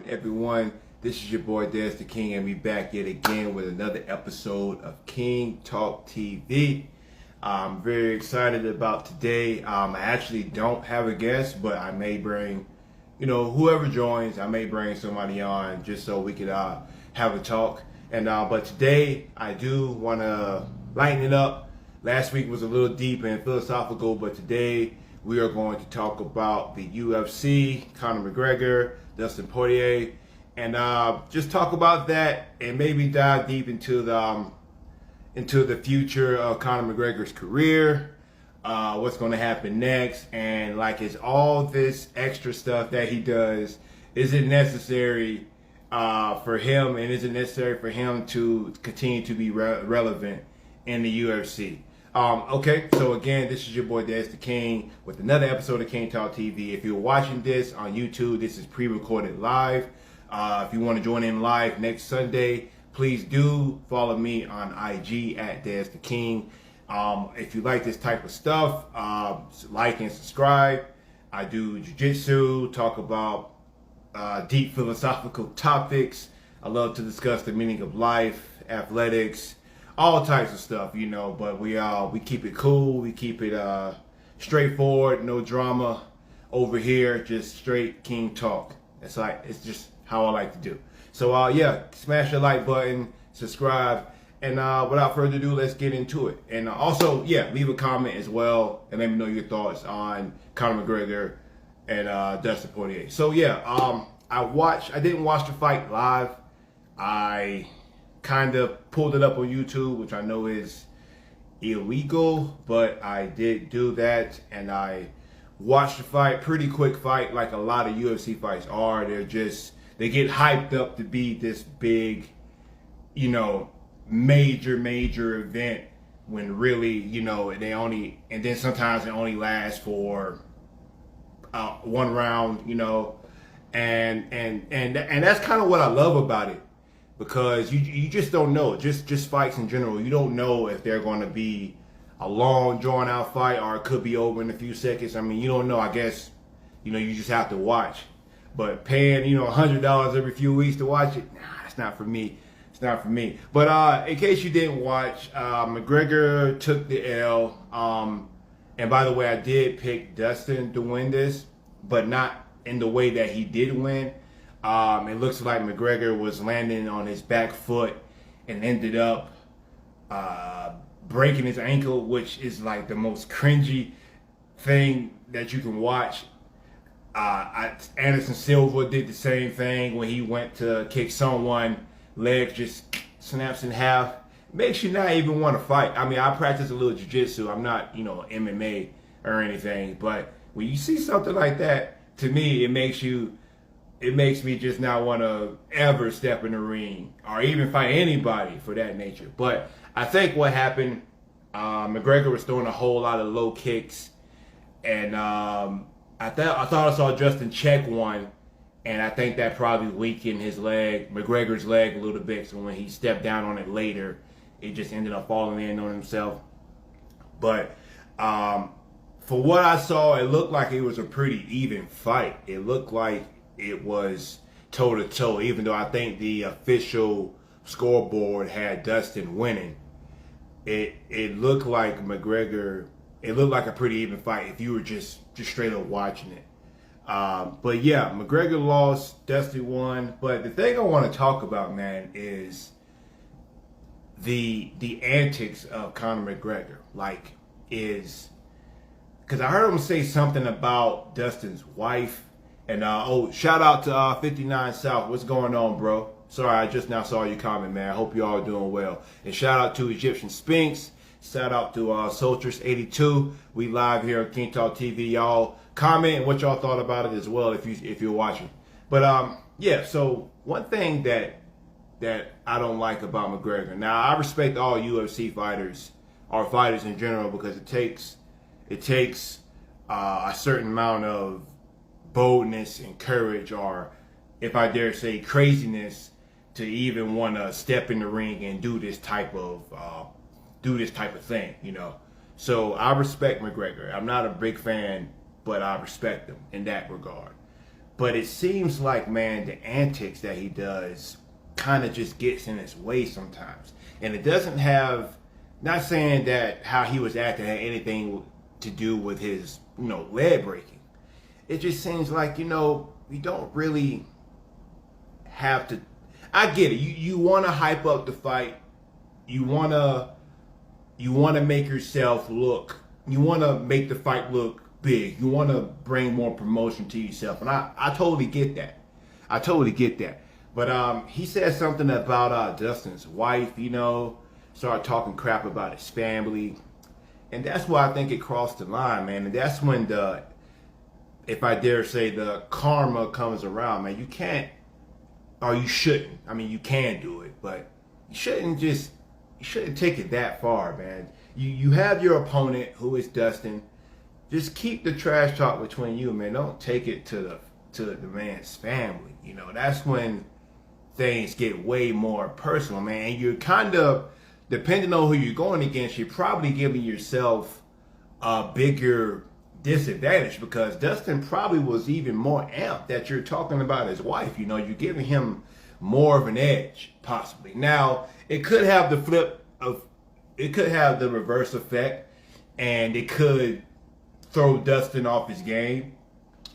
everyone? This is your boy Dustin King, and we back yet again with another episode of King Talk TV. I'm very excited about today. I actually don't have a guest, but I may bring, whoever joins, I may bring somebody on just so we could have a talk. And but today I do want to lighten it up. Last week was a little deep and philosophical, but today we are going to talk about the UFC, Conner McGregor, Dustin Poirier, and just talk about that and maybe dive deep into the future of Conner McGregor's career, what's going to happen next, and is all this extra stuff that he does, is it necessary for him, and is it necessary for him to continue to be relevant in the UFC? Okay, so again, this is your boy Dustin King with another episode of King Talk TV. If you're watching this on YouTube, this is pre-recorded live. If you want to join in live next Sunday, please do follow me on IG at Dustin King. If you like this type of stuff, like and subscribe. I do jiu-jitsu, talk about deep philosophical topics. I love to discuss the meaning of life, athletics, all types of stuff, but we keep it cool, we keep it straightforward, no drama over here, just straight King talk. It's just how I like to do. So yeah, smash the like button, subscribe, and without further ado, let's get into it. And also, yeah, leave a comment as well and let me know your thoughts on Conner McGregor and Dustin Poirier. So yeah, I didn't watch the fight live. I kind of pulled it up on YouTube, which I know is illegal, but I did do that, and I watched the fight. Pretty quick fight, like a lot of UFC fights are. They get hyped up to be this big, major event, when really, and then sometimes it only lasts for one round, and that's kind of what I love about it. Because you just don't know, just fights in general. You don't know if they're going to be a long, drawn-out fight, or it could be over in a few seconds. I mean, you don't know. I guess, you just have to watch. But paying, $100 every few weeks to watch it, nah, it's not for me. It's not for me. But in case you didn't watch, McGregor took the L. And by the way, I did pick Dustin to win this, but not in the way that he did win. It looks like McGregor was landing on his back foot and ended up breaking his ankle, which is like the most cringy thing that you can watch. Anderson Silva did the same thing when he went to kick someone, leg just snaps in half. Makes you not even want to fight. I mean, I practice a little jiu-jitsu. I'm not, MMA or anything, but when you see something like that, to me, it makes me just not want to ever step in the ring or even fight anybody for that nature. But I think what happened, McGregor was throwing a whole lot of low kicks, and I thought I saw Justin check one, and I think that probably weakened his leg, McGregor's leg, a little bit. So when he stepped down on it later, it just ended up falling in on himself. But for what I saw, it looked like it was a pretty even fight. It looked like it was toe-to-toe, even though I think the official scoreboard had Dustin winning. It looked like McGregor, it looked like a pretty even fight if you were just straight up watching it. But yeah, McGregor lost, Dustin won. But the thing I want to talk about, man, is the antics of Conner McGregor. Because I heard him say something about Dustin's wife. And shout out to 59 South. What's going on, bro? Sorry, I just now saw your comment, man. I hope you all are doing well. And shout out to Egyptian Spinks. Shout out to Soltress82. We live here on King Talk TV. Y'all comment what y'all thought about it as well if you're watching. But yeah. So one thing that I don't like about McGregor. Now I respect all UFC fighters or fighters in general, because it takes a certain amount of boldness and courage, or if I dare say craziness, to even want to step in the ring and do this type of thing, So I respect McGregor. I'm not a big fan, but I respect him in that regard. But it seems like, man, the antics that he does kind of just gets in his way sometimes. And it doesn't have, not saying that how he was acting had anything to do with his, leg breaking. It just seems like, you don't really have to. I get it. You want to hype up the fight. You want to make yourself look. You want to make the fight look big. You want to bring more promotion to yourself, and I totally get that. I totally get that. But he said something about Dustin's wife. Started talking crap about his family, and that's why I think it crossed the line, man. And that's when if I dare say, the karma comes around, man. You can't, or you shouldn't. I mean, you can do it, but you shouldn't take it that far, man. You have your opponent, who is Dustin. Just keep the trash talk between you, man. Don't take it to the man's family. That's when things get way more personal, man. And you're kind of, depending on who you're going against, you're probably giving yourself a bigger disadvantage, because Dustin probably was even more amped that you're talking about his wife. You're giving him more of an edge, possibly. Now, it could have the reverse effect, and it could throw Dustin off his game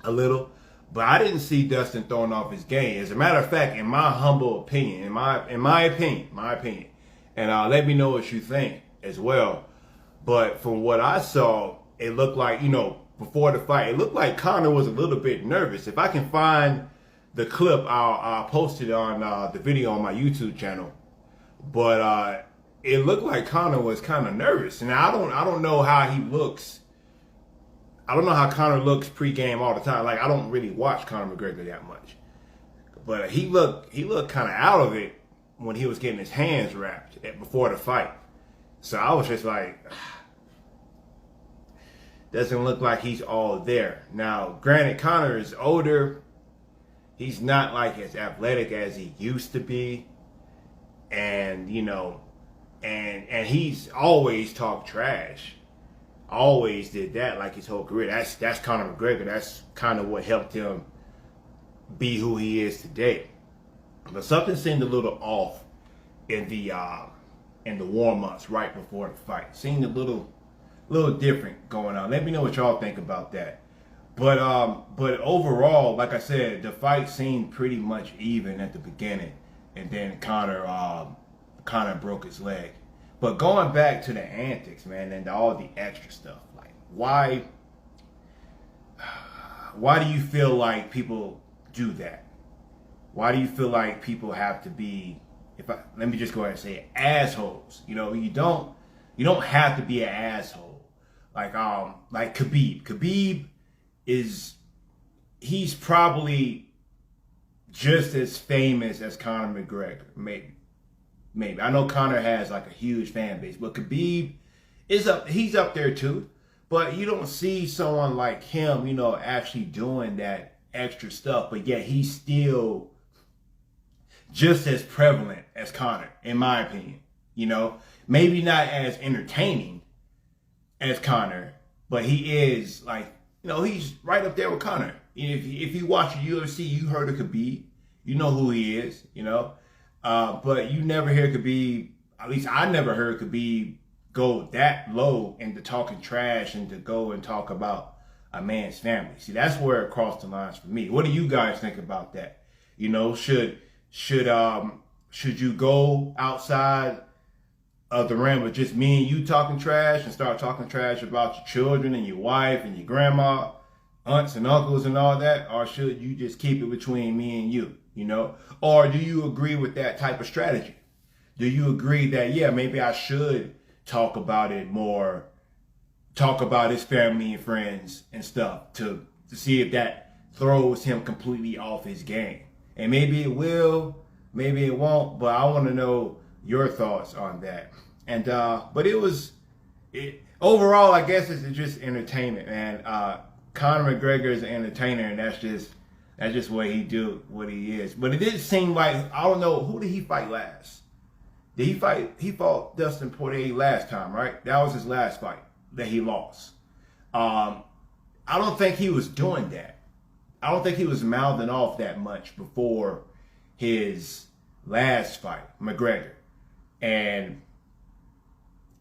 a little. But I didn't see Dustin throwing off his game. As a matter of fact, in my humble opinion, in my opinion, and let me know what you think as well. But from what I saw, it looked like, before the fight, it looked like Conner was a little bit nervous. If I can find the clip, I'll post it on the video on my YouTube channel. But it looked like Conner was kind of nervous, and I don't know how he looks. I don't know how Conner looks pre-game all the time. Like, I don't really watch Conner McGregor that much, but he looked kind of out of it when he was getting his hands wrapped before the fight. So I was just like, doesn't look like he's all there. Now, granted, Conner is older. He's not like as athletic as he used to be, and and he's always talked trash. Always did that, like his whole career. That's Conner McGregor. That's kind of what helped him be who he is today. But something seemed a little off in the warm-ups right before the fight. Seemed a little different going on. Let me know what y'all think about that. But overall, like I said, the fight seemed pretty much even at the beginning, and then Conner broke his leg. But going back to the antics, man, and all the extra stuff, like why do you feel like people do that? Why do you feel like people have to be, let me just go ahead and say it, assholes? You don't have to be an asshole. Like Khabib. Khabib he's probably just as famous as Conner McGregor, maybe. I know Conner has like a huge fan base, but Khabib he's up there too. But you don't see someone like him, actually doing that extra stuff. But yet he's still just as prevalent as Conner, in my opinion. Maybe not as entertaining as Conner, but he is like, he's right up there with Conner. If you watch UFC, you heard of Khabib. You know who he is, But you never hear Khabib, at least I never heard Khabib go that low into talking trash and to go and talk about a man's family. See, that's where it crossed the lines for me. What do you guys think about that? Should you go outside of the ring with just me and you talking trash and start talking trash about your children and your wife and your grandma, aunts and uncles and all that? Or should you just keep it between me and you? Or do you agree with that type of strategy? Do you agree that, yeah, maybe I should talk about it more, talk about his family and friends and stuff to see if that throws him completely off his game? And maybe it will, maybe it won't, but I want to know your thoughts on that. And but overall, I guess it's just entertainment, man. Conner McGregor is an entertainer, and that's just what he is. But it did seem like, I don't know, who did he fight last? He fought Dustin Poirier last time, right? That was his last fight that he lost. I don't think he was doing that. I don't think he was mouthing off that much before his last fight, McGregor, and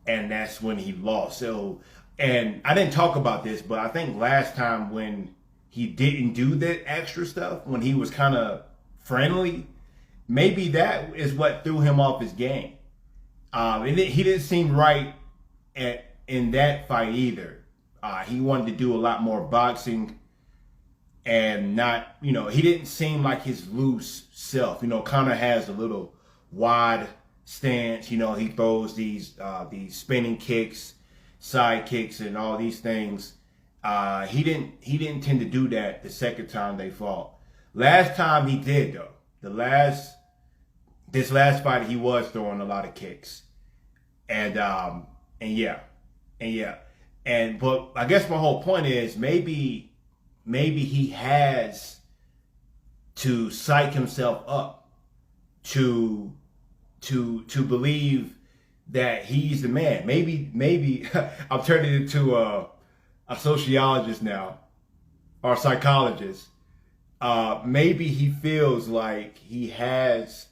that's when he lost. So, and I didn't talk about this, but I think last time when he didn't do that extra stuff, when he was kind of friendly, maybe that is what threw him off his game. And he didn't seem right in that fight either. He wanted to do a lot more boxing and not, he didn't seem like his loose self. Conor has a little wide stance. He throws these spinning kicks, side kicks, and all these things. He didn't tend to do that the second time they fought. Last time he did though. This last fight he was throwing a lot of kicks, but I guess my whole point is maybe he has to psych himself up to believe that he's the man. Maybe I'm turning into a sociologist now or psychologist. Maybe he feels like he has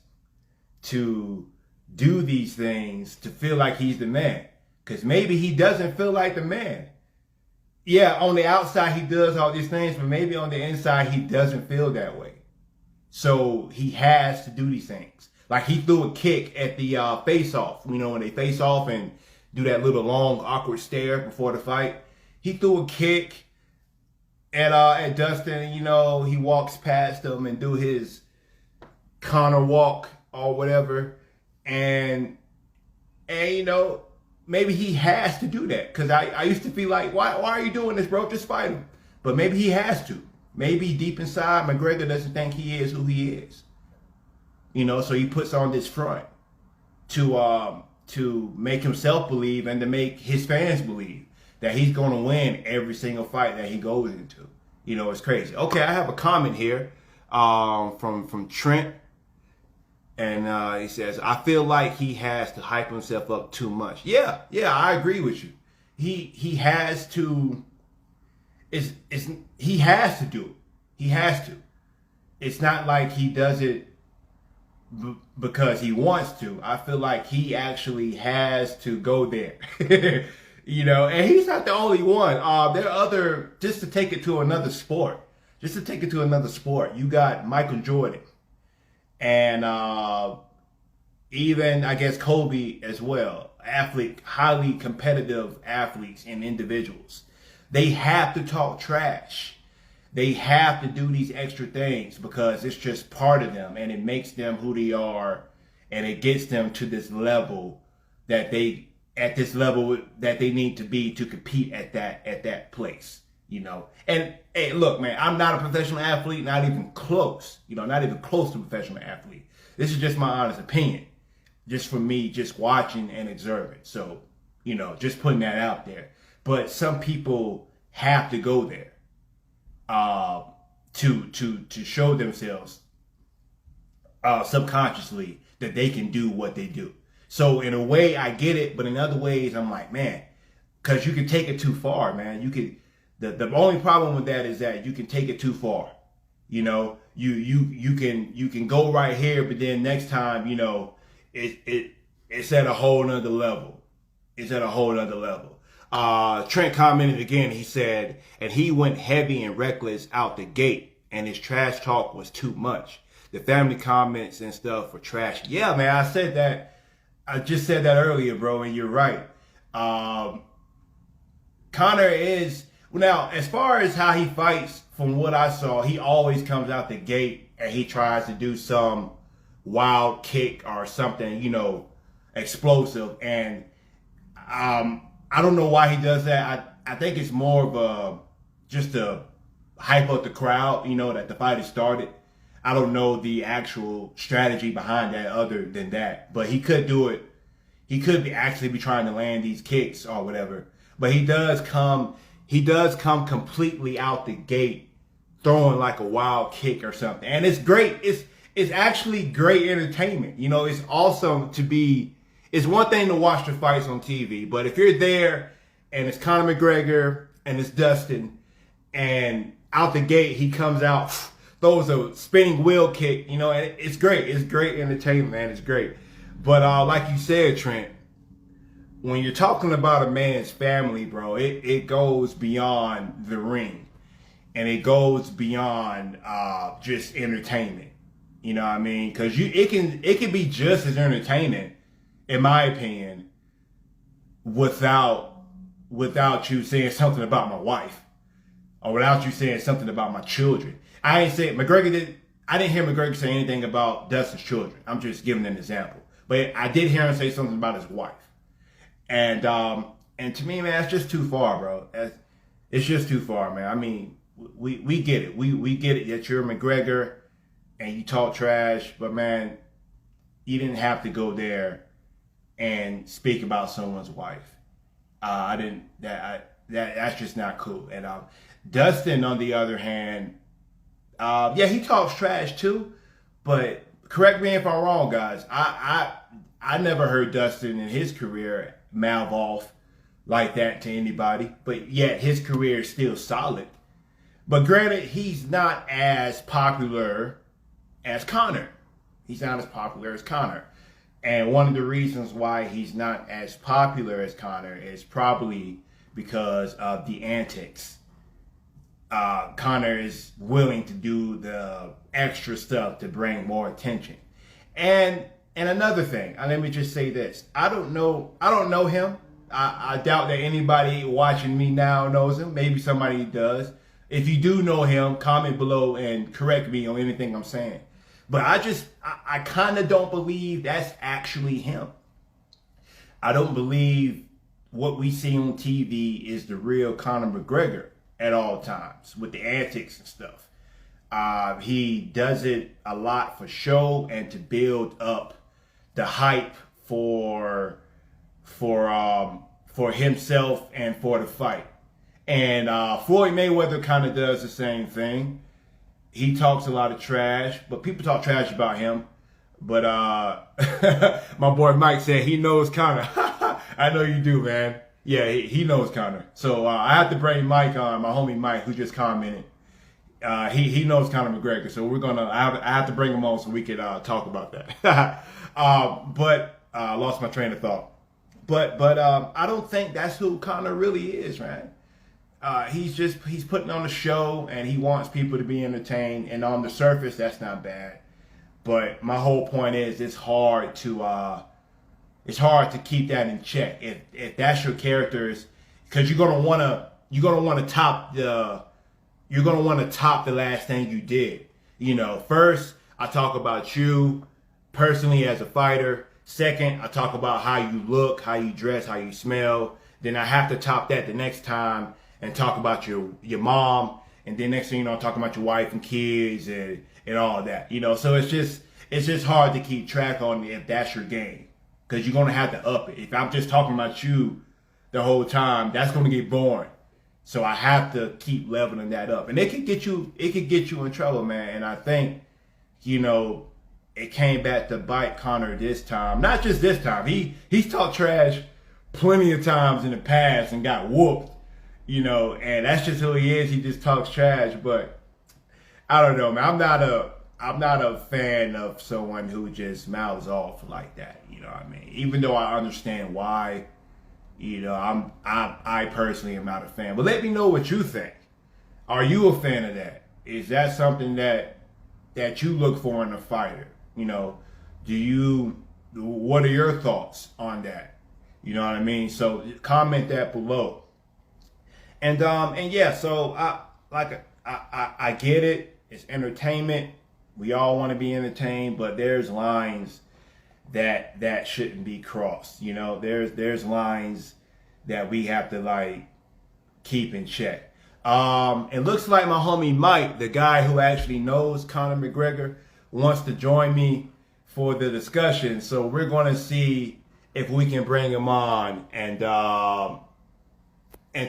to do these things to feel like he's the man. Because maybe he doesn't feel like the man. Yeah, on the outside he does all these things, but maybe on the inside he doesn't feel that way. So he has to do these things. Like he threw a kick at the face-off. When they face off and do that little long, awkward stare before the fight. He threw a kick at Dustin. He walks past him and do his Conner walk or whatever. And maybe he has to do that. Because I used to feel like, why are you doing this, bro? Just fight him. But maybe he has to. Maybe deep inside, McGregor doesn't think he is who he is. So he puts on this front to make himself believe and to make his fans believe that he's going to win every single fight that he goes into. It's crazy. Okay, I have a comment here from Trent. And he says, I feel like he has to hype himself up too much. Yeah, I agree with you. He has to. He has to do it. He has to. It's not like he does it because he wants to. I feel like he actually has to go there. And he's not the only one. There are other, just to take it to another sport. You got Michael Jordan. And even, I guess, Kobe as well. Highly competitive athletes and individuals. They have to talk trash. They have to do these extra things because it's just part of them and it makes them who they are and it gets them to this level that they need to be to compete at that place. And hey, look, man, I'm not a professional athlete, not even close, not even close to a professional athlete. This is just my honest opinion, just for me, just watching and observing. So, just putting that out there. But some people have to go there to show themselves subconsciously that they can do what they do. So in a way, I get it, but in other ways, I'm like, man, because you can take it too far, man. You could. The only problem with that is that you can take it too far. You can go right here, but then next time, it's at a whole nother level. Trent commented again. He said, and he went heavy and reckless out the gate, and his trash talk was too much. The family comments and stuff were trash. Yeah, man, I said that. I just said that earlier, bro, and you're right. Conor is. Now, as far as how he fights, from what I saw, he always comes out the gate and he tries to do some wild kick or something, explosive. And I don't know why he does that. I think it's more of just to hype up the crowd, that the fight has started. I don't know the actual strategy behind that other than that. But he could do it. He could actually be trying to land these kicks or whatever. But he does come completely out the gate throwing like a wild kick or something. And it's great. It's actually great entertainment. It's awesome to be. It's one thing to watch the fights on TV, but if you're there and it's Conor McGregor and it's Dustin and out the gate, he comes out, throws a spinning wheel kick, and it's great. It's great entertainment, man. It's great. But like you said, Trent, when you're talking about a man's family, bro, it goes beyond the ring. And it goes beyond just entertainment. You know what I mean? Because it can be just as entertaining, in my opinion, without you saying something about my wife, or without you saying something about my children. I didn't hear McGregor say anything about Dustin's children. I'm just giving an example. But I did hear him say something about his wife. And to me, man, that's just too far, bro. It's just too far, man. I mean, we get it. We get it that you're a McGregor and you talk trash, but man, you didn't have to go there and speak about someone's wife. That's just not cool. And Dustin, on the other hand, yeah, he talks trash too, but correct me if I'm wrong, guys. I never heard Dustin in his career mouth off like that to anybody, but yet his career is still solid. But granted, he's not as popular as Conner. He's not as popular as Conner. And one of the reasons why he's not as popular as Conner is probably because of the antics. Conner is willing to do the extra stuff to bring more attention. And another thing, let me just say this. I don't know him. I doubt that anybody watching me now knows him. Maybe somebody does. If you do know him, comment below and correct me on anything I'm saying. But I kind of don't believe that's actually him. I don't believe what we see on TV is the real Conner McGregor at all times with the antics and stuff. He does it a lot for show and to build up the hype for himself and for the fight. And Floyd Mayweather kind of does the same thing. He talks a lot of trash, but people talk trash about him. But my boy Mike said he knows Conner. I know you do, man. Yeah, he knows Conner. So I have to bring Mike on, my homie Mike, who just commented. He knows Conner McGregor, so I have to bring him on so we could talk about that. But lost my train of thought. But I don't think that's who Conner really is, man. He's putting on a show and he wants people to be entertained, and on the surface that's not bad. But my whole point is it's hard to keep that in check if that's your characters, because you're gonna wanna top the last thing you did. First I talk about you personally as a fighter. Second, I talk about how you look, how you dress, how you smell. Then I have to top that the next time and talk about your mom, and then next thing you know, I'm talking about your wife and kids and all of that. So it's just hard to keep track on if that's your game, because you're gonna have to up it. If I'm just talking about you the whole time, that's gonna get boring. So I have to keep leveling that up, and it could get you in trouble, man. And I think, it came back to bite Conner this time. Not just this time. He's talked trash plenty of times in the past and got whooped. And that's just who he is. He just talks trash. But I don't know, man. I'm not a fan of someone who just mouths off like that. You know what I mean? Even though I understand why, I personally am not a fan. But let me know what you think. Are you a fan of that? Is that something that you look for in a fighter? What are your thoughts on that? You know what I mean? So comment that below. And yeah, so I get it. It's entertainment. We all want to be entertained, but there's lines that shouldn't be crossed. There's lines that we have to keep in check. It looks like my homie Mike, the guy who actually knows Conner McGregor, wants to join me for the discussion. So we're going to see if we can bring him on and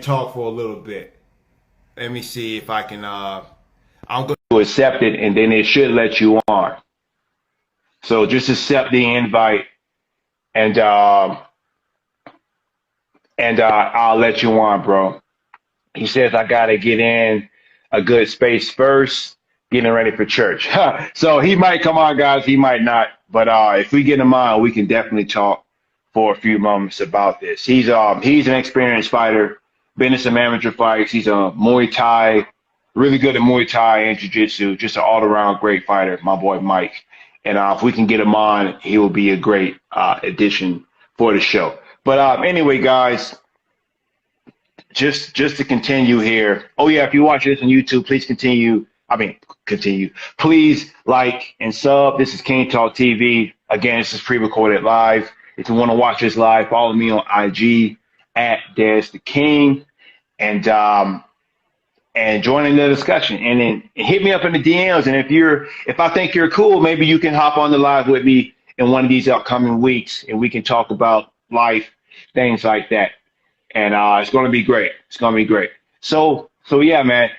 talk for a little bit. Let me see if I can. I'm going to accept it, and then it should let you on. So just accept the invite, and I'll let you on, bro. He says I gotta get in a good space first, getting ready for church. So he might come on, guys. He might not. But if we get him on, we can definitely talk for a few moments about this. He's an experienced fighter, been in some amateur fights. He's a Muay Thai, really good at Muay Thai and Jiu-Jitsu. Just an all-around great fighter, my boy Mike. And if we can get him on, he will be a great addition for the show. But anyway, guys, just to continue here. Oh yeah, if you watch this on YouTube, please continue. Please like and sub. This is King Talk TV. Again, this is pre-recorded live. If you want to watch this live, follow me on IG at Des the King, and join in the discussion. And then hit me up in the DMs. And if I think you're cool, maybe you can hop on the live with me in one of these upcoming weeks, and we can talk about life, things like that. And it's going to be great. It's going to be great. So yeah, man.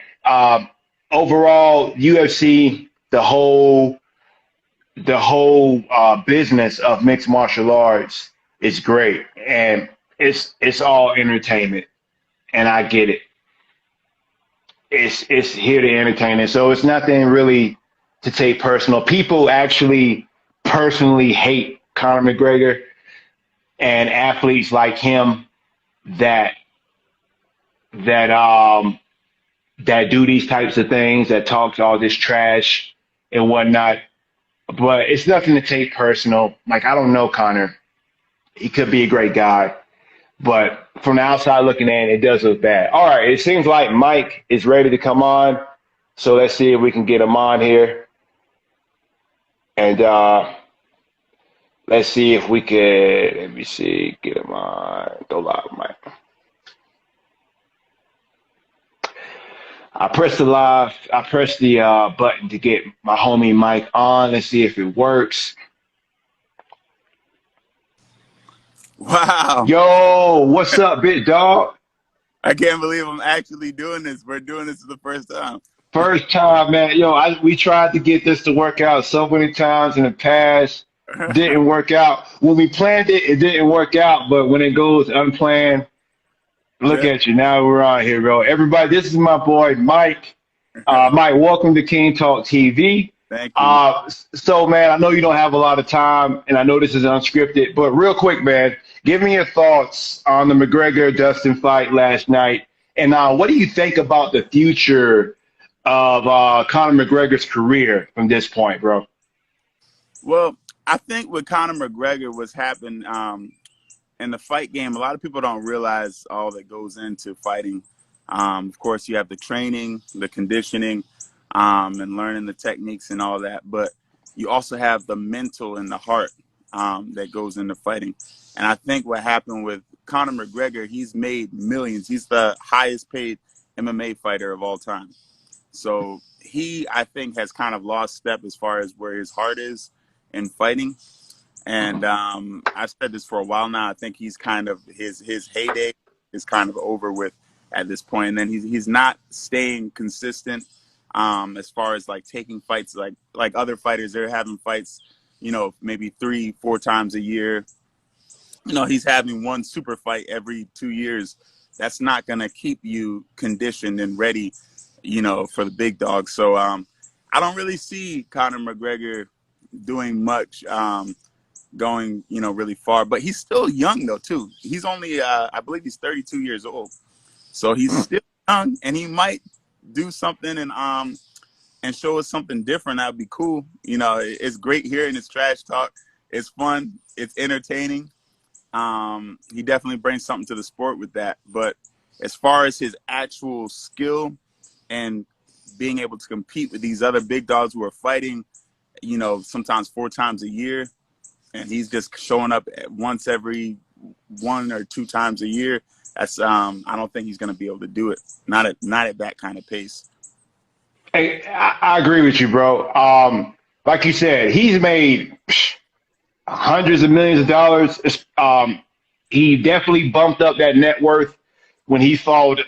Overall, UFC, the whole business of mixed martial arts is great, and it's all entertainment, and I get it. It's here to entertain it, so it's nothing really to take personal. People actually personally hate Conor McGregor and athletes like him that do these types of things, that talk all this trash and whatnot. But it's nothing to take personal. Like, I don't know Conor. He could be a great guy. But from the outside looking in, it does look bad. All right, it seems like Mike is ready to come on. So let's see if we can get him on here. And let's see if we could, let me see, get him on. Go live, Mike. I pressed the button to get my homie Mike on. Let's see if it works. Wow. Yo, what's up, big dog? I can't believe I'm actually doing this. We're doing this for the first time. First time, man. Yo, we tried to get this to work out so many times in the past. Didn't work out. When we planned it, it didn't work out. But when it goes unplanned, look at you. Now we're on here, bro. Everybody, this is my boy, Mike. Mike, welcome to King Talk TV. Thank you. So, man, I know you don't have a lot of time, and I know this is unscripted, but real quick, man, give me your thoughts on the McGregor-Dustin fight last night, and what do you think about the future of Conor McGregor's career from this point, bro? Well, I think with Conor McGregor, what's happened in the fight game, a lot of people don't realize all that goes into fighting. Of course, you have the training, the conditioning, and learning the techniques and all that. But you also have the mental and the heart that goes into fighting. And I think what happened with Conor McGregor, he's made millions. He's the highest paid MMA fighter of all time. So he, I think, has kind of lost step as far as where his heart is in fighting. And I've said this for a while now. I think he's kind of, his heyday is kind of over with at this point. And then he's not staying consistent as far as like taking fights like other fighters. They're having fights, you know, maybe 3-4 times a year. You know, he's having one super fight every 2 years. That's not going to keep you conditioned and ready, you know, for the big dogs. So I don't really see Conor McGregor doing much, going, you know, really far. But he's still young, though, too. He's only, I believe he's 32 years old. So he's still young, and he might do something and show us something different. That would be cool. You know, it's great hearing his trash talk. It's fun. It's entertaining. He definitely brings something to the sport with that. But as far as his actual skill and being able to compete with these other big dogs who are fighting, you know, sometimes 4 times a year, and he's just showing up once every 1 or 2 times a year, that's I don't think he's going to be able to do it. Not at that kind of pace. Hey, I agree with you, bro. Like you said, he's made hundreds of millions of dollars. He definitely bumped up that net worth when he fought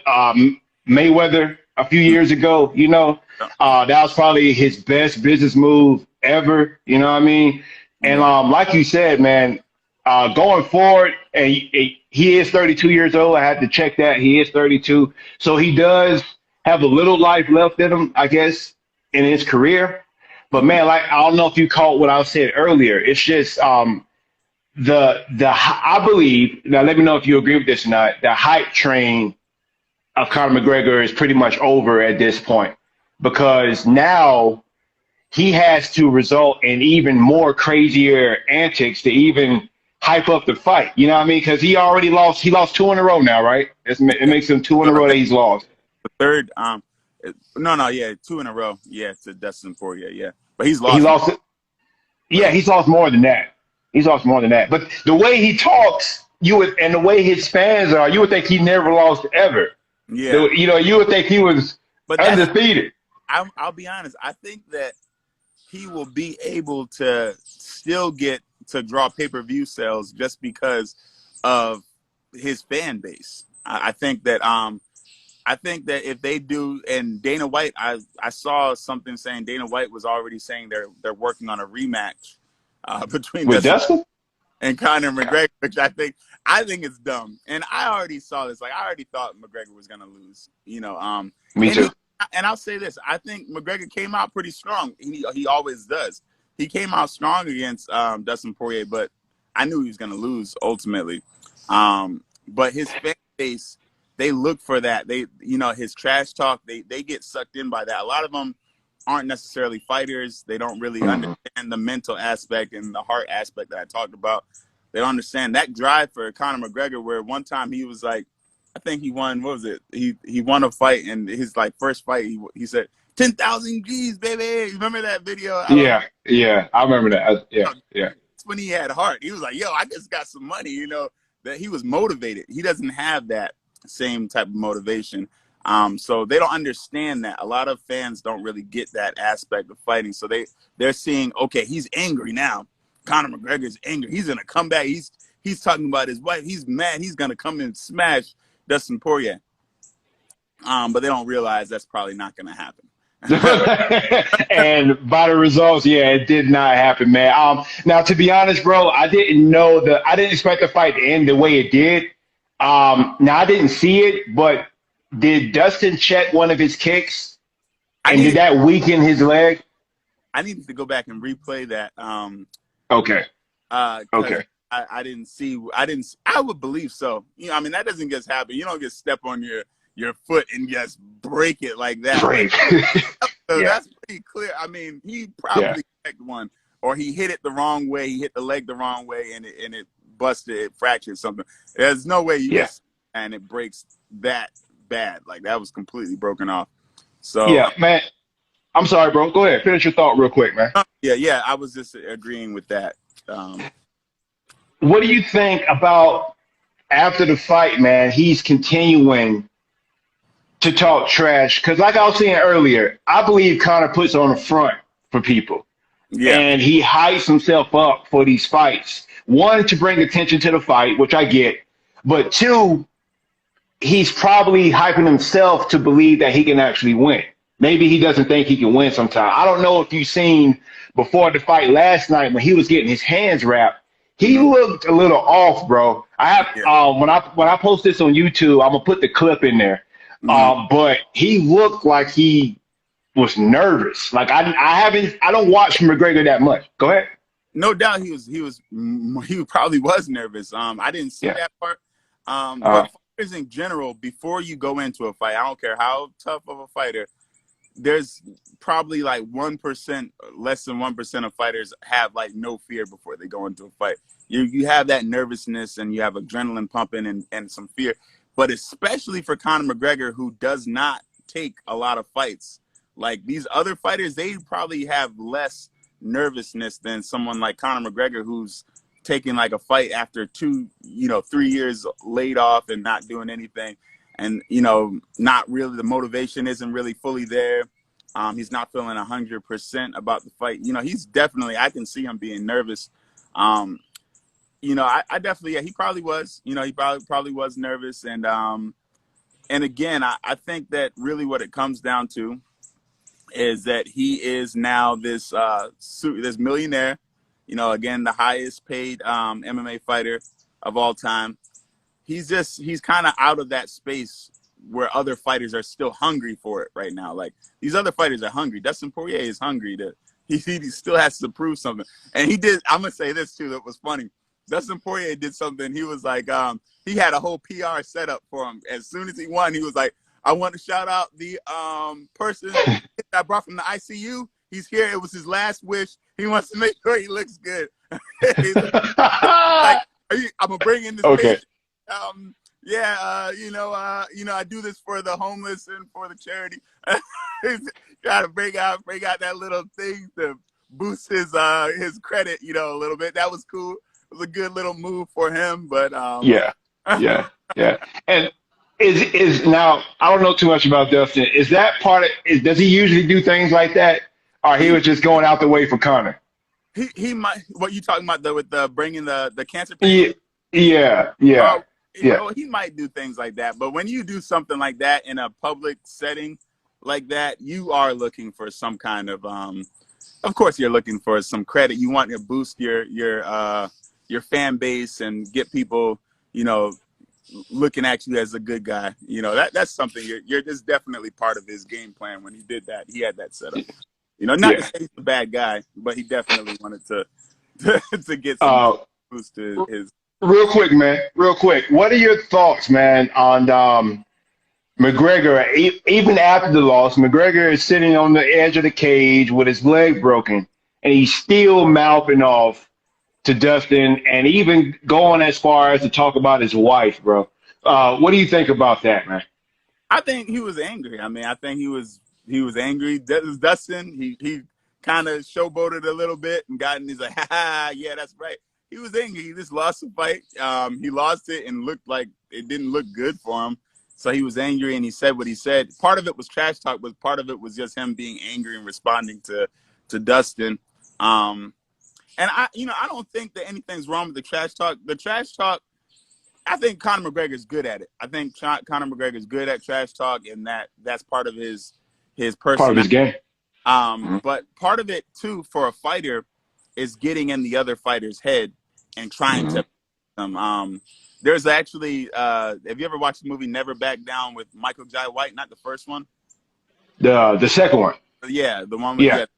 Mayweather a few years ago. You know, that was probably his best business move ever. You know what I mean? And like you said, man, going forward, and he is 32 years old. I had to check that. He is 32. So he does have a little life left in him, I guess, in his career. But man, like I don't know if you caught what I said earlier. It's just I believe, now let me know if you agree with this or not. The hype train of Conor McGregor is pretty much over at this point because now he has to result in even more crazier antics to even hype up the fight. You know what I mean? Because he already lost. He lost two in a row now, right? It makes him two in a I row that think he's lost. the third, no, yeah, two in a row, yeah, to Dustin Poirier, yeah, but he's He lost. lost it. Yeah, he's lost more than that. He's lost more than that. But the way he talks, and the way his fans are, you would think he never lost ever. Yeah, You would think he was but undefeated. I'll be honest. I think that he will be able to still get to draw pay-per-view sales just because of his fan base. I think that if they do, and Dana White, I saw something saying Dana White was already saying they're working on a rematch between With Dustin Dustin? and Conor McGregor, which I think it's dumb. And I already saw this. Like I already thought McGregor was gonna lose. Me And too. I'll say this: I think McGregor came out pretty strong. He always does. He came out strong against Dustin Poirier, but I knew he was gonna lose ultimately. But his fan base, they look for that. His trash talk, they get sucked in by that. A lot of them aren't necessarily fighters. They don't really Mhm. understand the mental aspect and the heart aspect that I talked about. They don't understand that drive for Conor McGregor, where one time he was like, I think he won, what was it? He won a fight, and his like first fight, he said, 10,000 G's, baby. You remember that video? I don't know. Yeah, I remember that. Yeah. That's when he had heart. He was like, yo, I just got some money, that he was motivated. He doesn't have that same type of motivation. So they don't understand that. A lot of fans don't really get that aspect of fighting. So they're seeing, okay, he's angry now. Conor McGregor's angry. He's gonna come back. He's talking about his wife. He's mad. He's gonna come and smash Dustin Poirier. But they don't realize that's probably not gonna happen. And by the results, yeah, it did not happen, man. Now to be honest, bro, I didn't expect the fight to end the way it did. Now I didn't see it, but did Dustin check one of his kicks, I and did need that weaken his leg? I need to go back and replay that. Okay, 'Cause okay, I didn't see. I would believe so. I mean, that doesn't just happen. You don't just step on your foot and just break it like that. brave. So Yeah, that's pretty clear. I mean, he yeah, probably checked one, or he hit it the wrong way. He hit the leg the wrong way, and it busted, it fractured something. There's no way you yeah, just and it breaks that bad. Like that was completely broken off. So yeah, man. I'm sorry, bro. Go ahead, finish your thought real quick, man. yeah, I was just agreeing with that. Um, What do you think about after the fight, man? He's continuing to talk trash because, like I was saying earlier, I believe Conor puts on the front for people, yeah, and he hypes himself up for these fights. One, to bring attention to the fight, which I get, but two, he's probably hyping himself to believe that he can actually win. Maybe he doesn't think he can win sometime. I don't know if you've seen before the fight last night when he was getting his hands wrapped. He mhm, looked a little off, bro. I have yeah, when I post this on YouTube, I'm gonna put the clip in there. mhm. But he looked like he was nervous. Like I don't watch McGregor that much. Go ahead. No doubt he probably was nervous. I didn't see Yeah. that part. Uh, But fighters in general, before you go into a fight, I don't care how tough of a fighter, there's probably like 1%, less than 1% of fighters have like no fear before they go into a fight. You have that nervousness and you have adrenaline pumping and some fear. But especially for Conor McGregor, who does not take a lot of fights. Like these other fighters, they probably have less nervousness than someone like Conor McGregor, who's taking like a fight after 3 years laid off and not doing anything, and not really, the motivation isn't really fully there. He's not feeling 100% about the fight. He's definitely, I can see him being nervous. um I definitely, yeah, he probably was. He probably was nervous. And again, I think that really what it comes down to is that he is now this millionaire, again, the highest paid MMA fighter of all time. He's kind of out of that space where other fighters are still hungry for it right now. Like these other fighters are hungry. Dustin Poirier is hungry to. He still has to prove something. And he did. I'm gonna say this too. That was funny. Dustin Poirier did something. He was like, he had a whole PR setup for him. As soon as he won, he was like, I want to shout out the person that I brought from the ICU. He's here. It was his last wish. He wants to make sure he looks good. He's like, I'm gonna bring in this patient. I do this for the homeless and for the charity. Got to bring out that little thing to boost his credit, a little bit. That was cool. It was a good little move for him, but yeah. And is now I don't know too much about Dustin. Is that part of? Does he usually do things like that, or he was just going out the way for Conner? He might. What you talking about with the bringing the cancer patient? Yeah. He might do things like that, but when you do something like that in a public setting like that, you are looking for some kind of course you're looking for some credit. You want to boost your fan base and get people, looking at you as a good guy. That's something you're just definitely part of his game plan. When he did that, he had that set up. Not to say he's a bad guy, but he definitely wanted to get some boost to his. Real quick, man. Real quick. What are your thoughts, man, on McGregor? Even after the loss, McGregor is sitting on the edge of the cage with his leg broken, and he's still mouthing off to Dustin, and even going as far as to talk about his wife, bro. What do you think about that, man? I think he was angry. I think he was angry. Dustin, he kind of showboated a little bit and he's like, yeah, that's right. He was angry. He just lost the fight. He lost it and looked like it didn't look good for him. So he was angry and he said what he said. Part of it was trash talk, but part of it was just him being angry and responding to Dustin. And I don't think that anything's wrong with the trash talk. The trash talk, I think Conor McGregor is good at it. I think Conor McGregor is good at trash talk, and that's part of his personality. Part of his game. But part of it too for a fighter is getting in the other fighter's head and trying to. There's actually, have you ever watched the movie Never Back Down with Michael Jai White? Not the first one. The second one. Yeah, the one with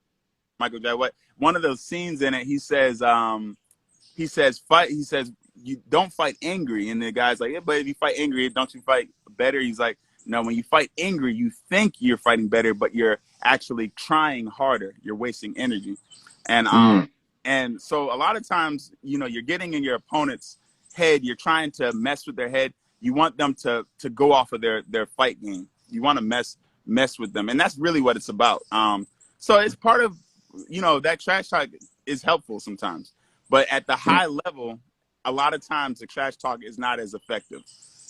Michael Jai White. One of those scenes in it, he says, fight. He says, you don't fight angry, and the guy's like, yeah, but if you fight angry, don't you fight better? He's like, no, when you fight angry, you think you're fighting better, but you're actually trying harder. You're wasting energy, and so a lot of times, you're getting in your opponent's head. You're trying to mess with their head. You want them to go off of their fight game. You want to mess with them, and that's really what it's about. So it's part of, that trash talk is helpful sometimes, but at the high level, a lot of times the trash talk is not as effective.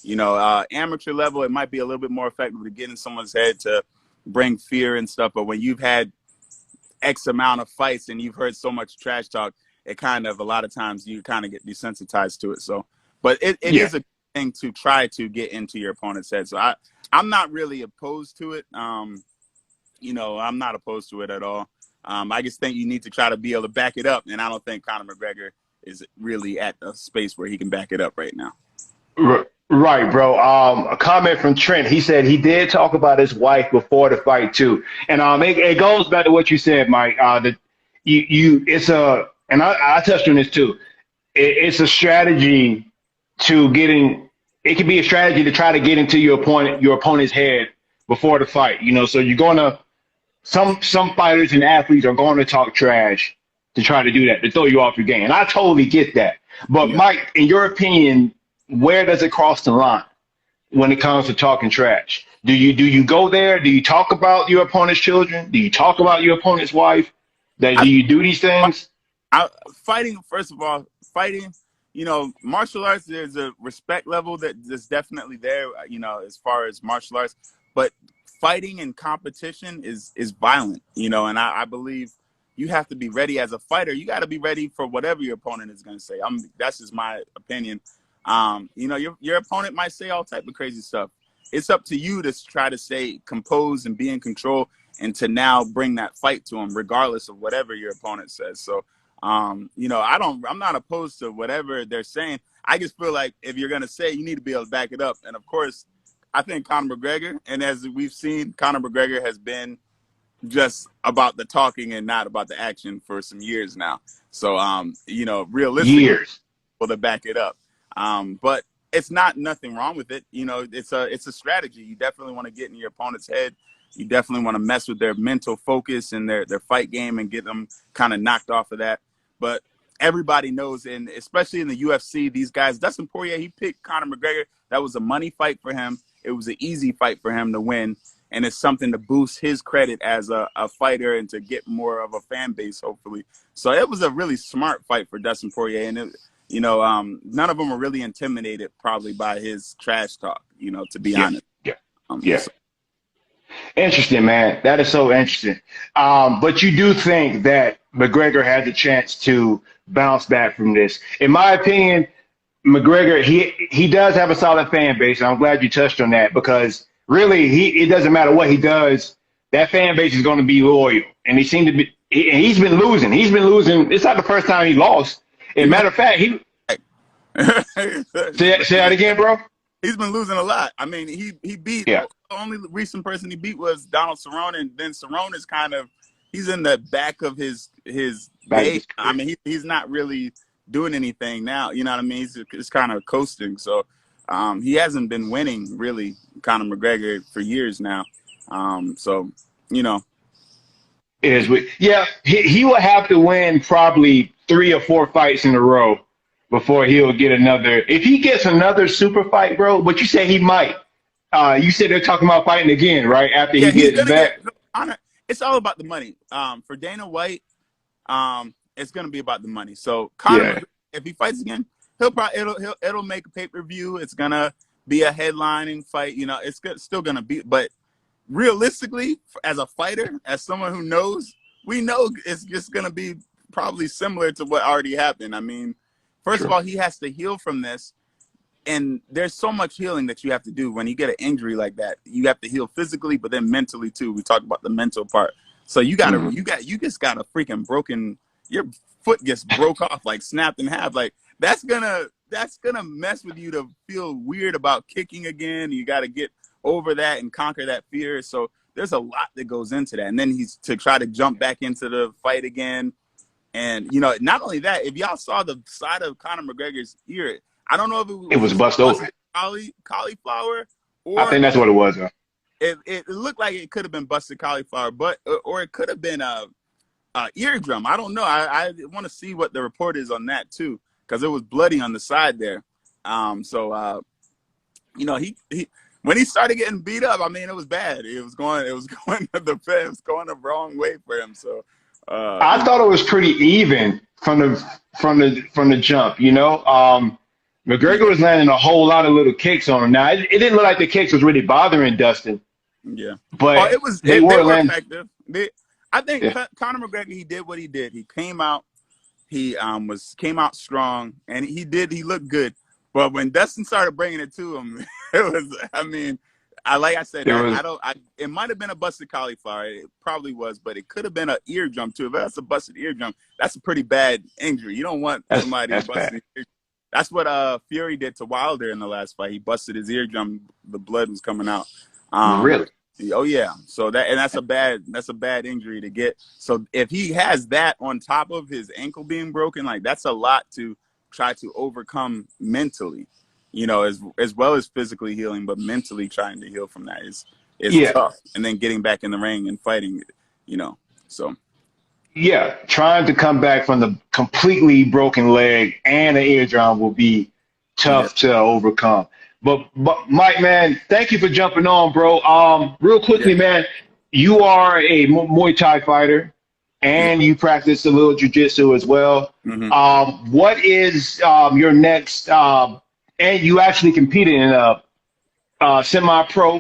Amateur level, it might be a little bit more effective to get in someone's head to bring fear and stuff. But when you've had X amount of fights and you've heard so much trash talk, it kind of, a lot of times you kind of get desensitized to it. So, but it is a thing to try to get into your opponent's head. So I'm not really opposed to it. I'm not opposed to it at all. I just think you need to try to be able to back it up. And I don't think Conor McGregor is really at a space where he can back it up right now. Right, bro. A comment from Trent. He said he did talk about his wife before the fight too, and it goes back to what you said, Mike. And I touched on this too. It's a strategy to getting. It can be a strategy to try to get into your opponent's head before the fight. So you're gonna. Some fighters and athletes are going to talk trash to try to do that, to throw you off your game, and I totally get that. But Mike, in your opinion, where does it cross the line when it comes to talking trash? Do you go there? Do you talk about your opponent's children? Do you talk about your opponent's wife? Do you do these things? Fighting, first of all, martial arts, there's a respect level that's definitely there, as far as martial arts. But fighting and competition is violent, and I believe you have to be ready as a fighter. You got to be ready for whatever your opponent is going to say. That's just my opinion. Your opponent might say all type of crazy stuff. It's up to you to try to stay composed and be in control, and to now bring that fight to them, regardless of whatever your opponent says. So, I'm not opposed to whatever they're saying. I just feel like if you're gonna say, you need to be able to back it up. And of course, I think Conor McGregor, and as we've seen, Conor McGregor has been just about the talking and not about the action for some years now. So, you know, realistically, Years. to back it up. But it's not nothing wrong with it. You know, it's a strategy. You definitely want to get in your opponent's head. You definitely want to mess with their mental focus and their fight game and get them kind of knocked off of that. But everybody knows, and especially in the UFC, these guys, Dustin Poirier, he picked Conor McGregor. That was a money fight for him. It was an easy fight for him to win. And it's something to boost his credit as a fighter and to get more of a fan base, hopefully. So it was a really smart fight for Dustin Poirier. And, you know, none of them were really intimidated probably by his trash talk, you know, to be honest. Yeah. So. Interesting, man. That is so interesting. But you do think that McGregor has a chance to bounce back from this. In my opinion, McGregor, he does have a solid fan base. And I'm glad you touched on that because really it doesn't matter what he does. That fan base is going to be loyal. And he seemed to be, and he's been losing. He's been losing. It's not the first time he lost. As a matter of fact, say that again, bro. He's been losing a lot. I mean, he beat the only recent person he beat was Donald Cerrone, and then Cerrone is kind of he's in the back of his day. I mean, he's not really doing anything now. You know what I mean? He's kind of coasting. So he hasn't been winning really, Conor McGregor, for years now. So you know, he will have to win probably 3 or 4 fights in a row before he'll get another. If he gets another super fight, bro, but you say he might. You said they're talking about fighting again, right? After he gets back. It's all about the money. For Dana White, it's gonna be about the money. So Conor, if he fights again, it'll make a pay-per-view. It's gonna be a headlining fight. You know, it's still gonna be. But realistically, as a fighter, as someone who knows, we know it's just gonna be probably similar to what already happened. I mean. First of all, he has to heal from this, and there's so much healing that you have to do when you get an injury like that. You have to heal physically, but then mentally too. We talk about the mental part. So you just got a freaking broken. Your foot gets broke off, like snapped in half. Like that's gonna mess with you to feel weird about kicking again. You got to get over that and conquer that fear. So there's a lot that goes into that, and then he's to try to jump back into the fight again. And, you know, not only that, if y'all saw the side of Conor McGregor's ear, I don't know if it was bust open. Cauliflower. Or I think that's what it was. It looked like it could have been busted cauliflower, or it could have been a eardrum. I don't know. I want to see what the report is on that, too, because it was bloody on the side there. You know, he when he started getting beat up, I mean, it was bad. It was going the wrong way for him. So. I thought it was pretty even from the jump. You know, McGregor was landing a whole lot of little kicks on him. Now it didn't look like the kicks was really bothering Dustin. Yeah, but they were effective. I think Conor McGregor, he did what he did. He came out, came out strong, and he looked good. But when Dustin started bringing it to him, it was. I mean. Like I said, it might have been a busted cauliflower. It probably was, but it could have been an eardrum too. If that's a busted eardrum, that's a pretty bad injury. You don't want somebody busting. That's what Fury did to Wilder in the last fight. He busted his eardrum. The blood was coming out. Really? Oh yeah. So that's a bad injury to get. So if he has that on top of his ankle being broken, like that's a lot to try to overcome mentally. You know, as well as physically healing, but mentally trying to heal from that is tough. And then getting back in the ring and fighting, you know, so. Yeah, trying to come back from the completely broken leg and an eardrum will be tough to overcome. But Mike, man, thank you for jumping on, bro. Real quickly, man, you are a Muay Thai fighter and you practice a little jiu-jitsu as well. Mm-hmm. What is your next and you actually competed in a semi-pro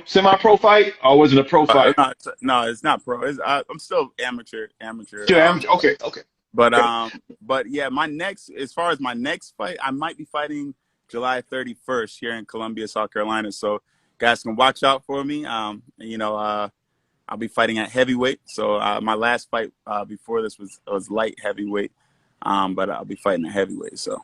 fight, or was it a pro fight? No, it's not pro. I'm still amateur. Still amateur. Okay. But yeah, as far as my next fight, I might be fighting July 31st here in Columbia, South Carolina. So guys can watch out for me. You know, I'll be fighting at heavyweight. So my last fight before this was light heavyweight, but I'll be fighting at heavyweight. So.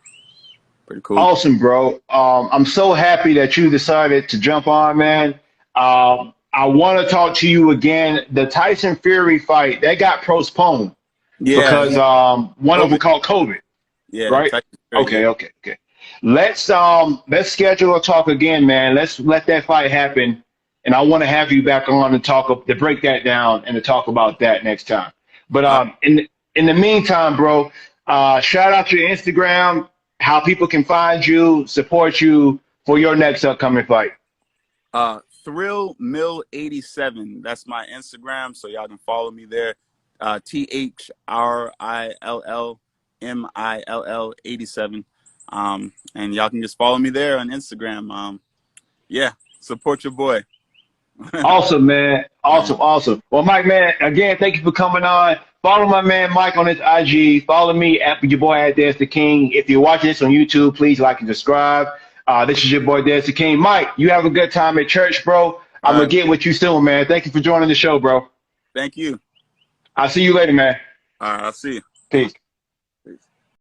Pretty cool. Awesome, bro. I'm so happy that you decided to jump on, man. I want to talk to you again. The Tyson Fury fight that got postponed Yeah, because one of them COVID. caught COVID, Yeah, right? yeah. Okay. Let's schedule a talk again, man. Let's let that fight happen, and I want to have you back on to break that down and to talk about that next time. But Uh, in the meantime, bro, shout out your Instagram, how people can find you, support you for your next upcoming fight. Thrill Mill 87. That's my Instagram, so y'all can follow me there. THRILLMILL 87. And y'all can just follow me there on Instagram. Yeah, support your boy. Awesome, man. Man. Awesome. Well, Mike, man, again, thank you for coming on. Follow my man Mike on his IG. Follow me at your boy at Dance the King. If you're watching this on YouTube, please like and subscribe. This is your boy Dance the King. Mike, you have a good time at church, bro. I'm All gonna right. get with you soon, man. Thank you for joining the show, bro. Thank you. I'll see you later, man. All right, I'll see you. Peace.